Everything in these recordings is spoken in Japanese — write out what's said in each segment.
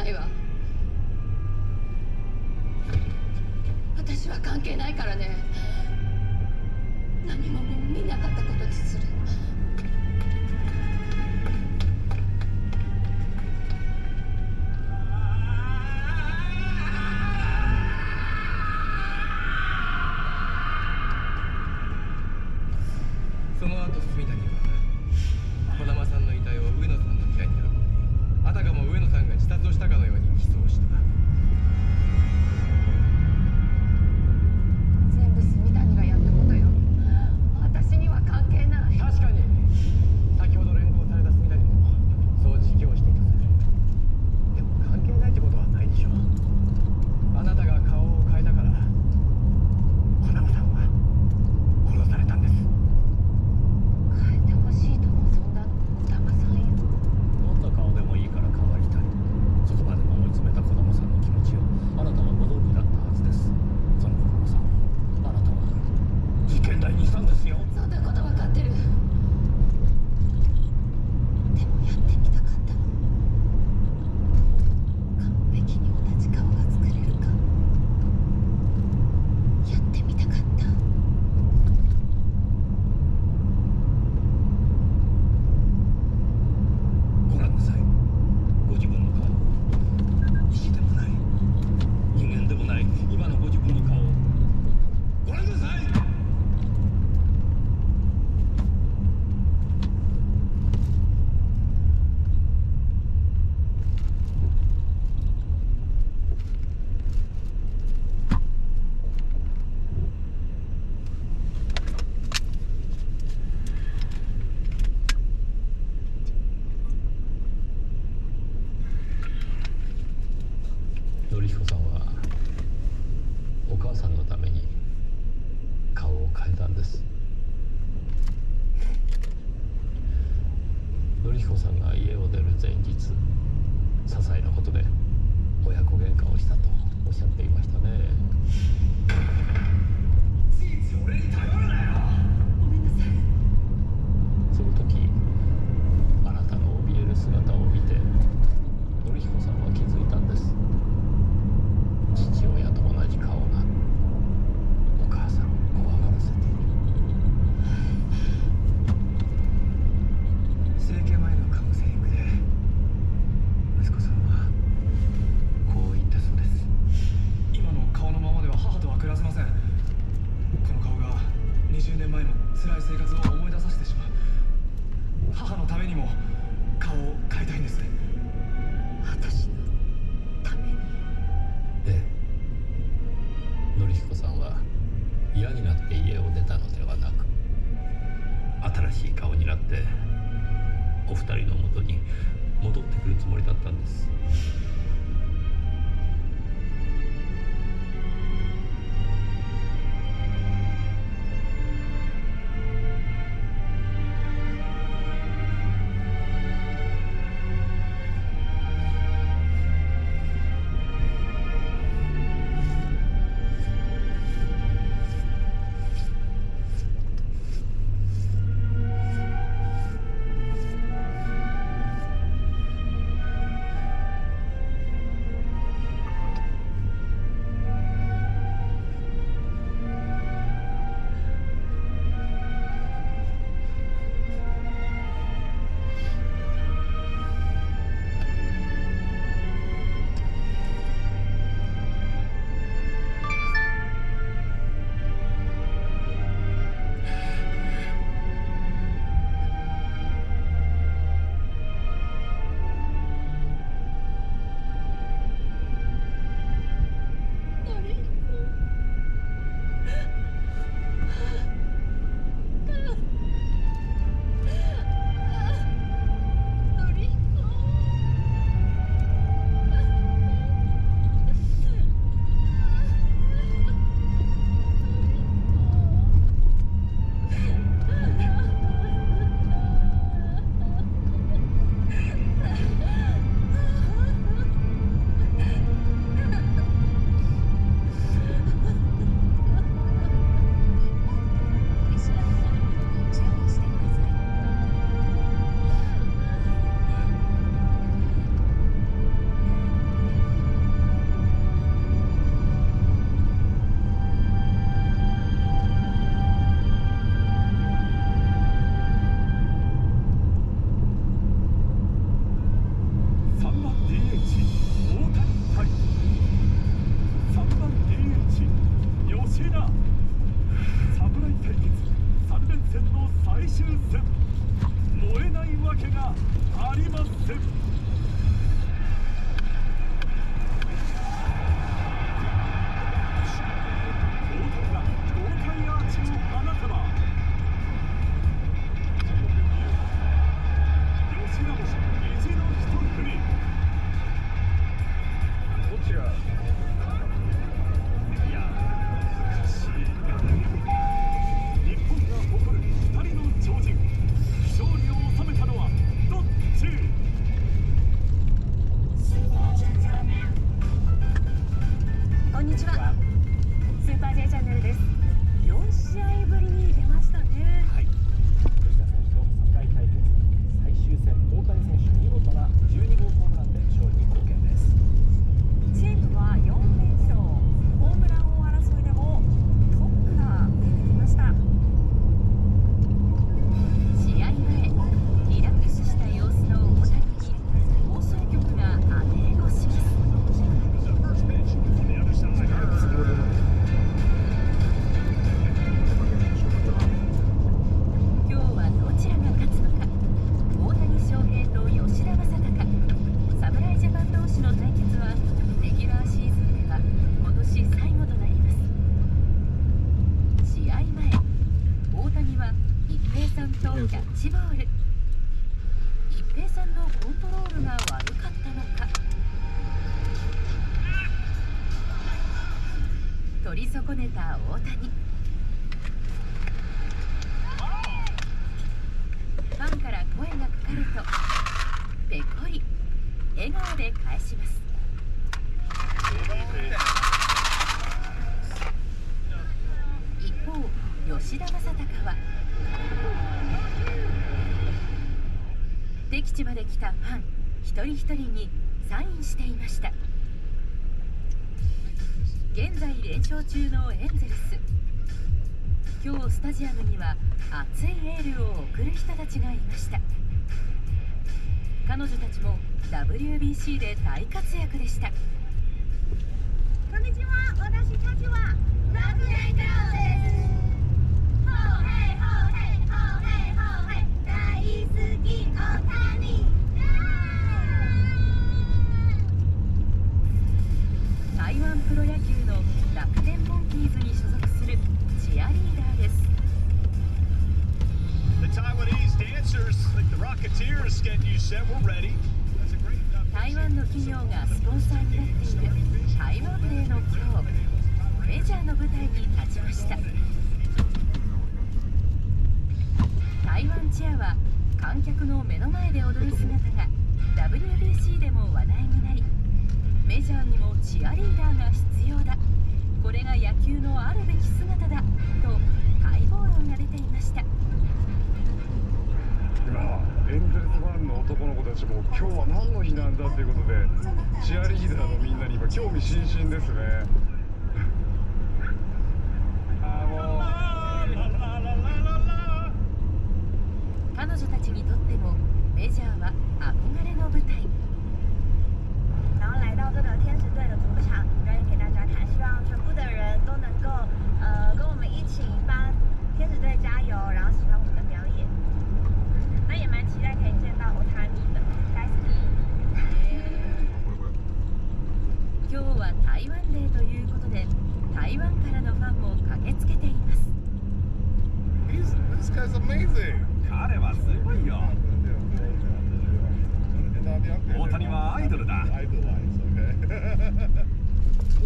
ないわ。私は関係ないからね。何も見なかったことにする。その後住谷は児玉さんの遺体を上野さんの部屋に運び、あたかも上野さんが自殺をしたかのように偽装した。全部住谷がやったことよ。私には関係ない。確かに先ほど連行された住谷もそう自供しています。でも関係ないってことはないでしょう。あなたが顔を変えたから児玉さんは殺されたんです。変えてほしいと望んだの児玉さんよ。どんな顔でもいいから変わりたい。そこまで思い詰めた児玉さんの気持ちをあなたはご存知だったはずです。その児玉さんをあなたは事件台にしたんですよ。そんなこと分かってる。でもやってみたかったの。完璧に同じ顔が作れるかやってみたかった。ご覧なさい。ご自分の顔を。石でもない、人間でもない今のご自分の顔をご覧なさい。典彦さんはお母さんのために顔を変えたんです。典彦さんが家を出る前日、些細なことで親子喧嘩をしたとおっしゃっていましたね。いちいち俺に頼るなよ。ごめんなさい。その時あなたの怯える姿を見て典彦さんは気づいたんです。父親と同じ顔がお母さんを怖がらせている。整形前のカウンセリングで息子さんはこう言ったそうです。今の顔のままでは母とは暮らせません。この顔が20年前の辛い生活を思い出させてしまう。母のためにも顔を変えたいんです。私のために。ええ。典彦さんは嫌になって家を出たのではなく、新しい顔になってお二人のもとに戻ってくるつもりだったんです。取り損ねた大谷。ファンから声がかかるとペコリ笑顔で返します。一方、吉田正尚は敵地まで来たファン一人一人にサインしていました。現在連勝中のエンゼルス。今日スタジアムには熱いエールを送る人たちがいました。彼女たちも WBC で大活躍でした。こんにちは、私たちはラブレイカーです。ホーヘイホーヘイホーヘイホーヘイ、大好き大谷。台湾プロ野球の楽天モンキーズに所属するチアリーダーです。台湾の企業がスポンサーになっている台湾デーの今日、メジャーの舞台に立ちました。台湾チアは観客の目の前で踊る姿が WBC でも話題になり、メジャーにもチアリーダーが必要だ、これが野球のあるべき姿だと待望論が出ていました。今エンゼルスファンの男の子たちも今日は何の日なんだということで、チアリーダーのみんなに今興味津々ですね。彼女たちにとってもメジャーは憧れの舞台。然后来到这个天使队的主场，愿意给大家看，希望全部的人都能够跟我们一起帮天使队加油，然后喜欢我们的表演。那也蛮期待可以见到オタニ的，大好き。今日は台湾デーということで、台湾からのファンも駆けつけています。This guy's amazing. 彼はすごいよ。大谷はアイドルだ。も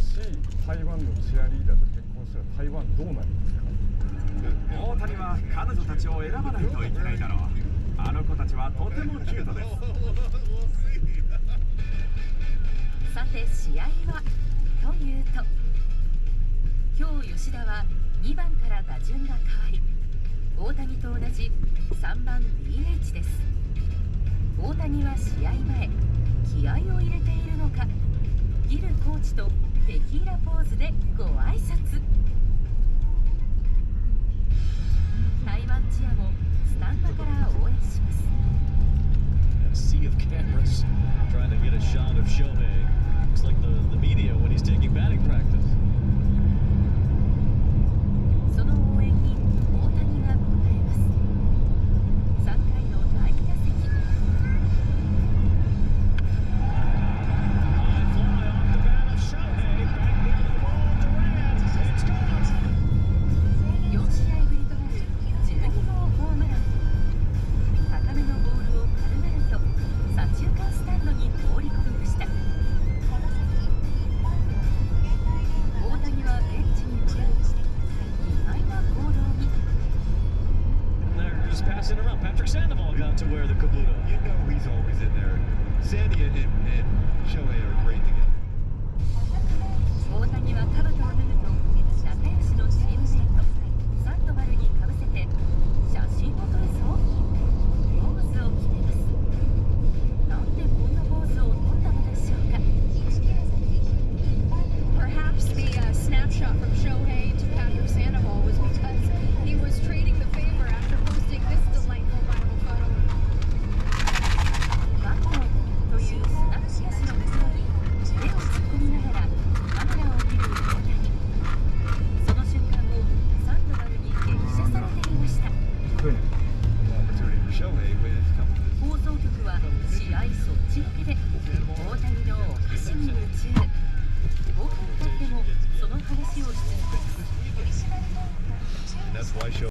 し台湾のチアリーダーと結婚したら台湾どうなりますか？大谷は彼女たちを選ばないといけないだろう。あの子たちはとてもキュートです。さて試合はというと、今日吉田は2番から打順が変わり、大谷と同じ3番 DH です。大谷は試合前、気合を入れているのか、ギルコーチとテキーラポーズでご挨拶。台湾チアもスタンドから応援します。Sea of cameras trying to get a shot of Shohei. Looks like the media when he's taking batting practice. その応援に大谷が応えます。3回の第2打席。High fly off the bat of Shohei. Back near the wall, Durant. It's gone. 4試合ぶりとなる12号ホームラン。高めのボールを軽々と左中間スタンドに放り込みました。大谷はベンチに戻ると意外な行動に。They're just passing around. Patrick Sandoval got to wear the caboodle. You know he's always in there. Sandy and Shohei are great together. 大谷は兜を脱ぐと仲良しのチームメイトサンドバルにかぶせて写真を撮るぞ。ポーズを決めます。なんでこんなポーズを撮ったのでしょうか。 Perhaps the snapshot from Shohei to Patrick Sandoval was because he was trading the favor after posting this delightful viral photo. バットというスナップ菓子の袋に手を突っ込みながらカメラを見る大谷。その瞬間をサンドバルに激写されていました。 Opportunity for Shohei with his couple. 放送局は試合そっちのけで大谷のお菓子に夢中。5分経ってもその話をし続けます。 And that's why Shohei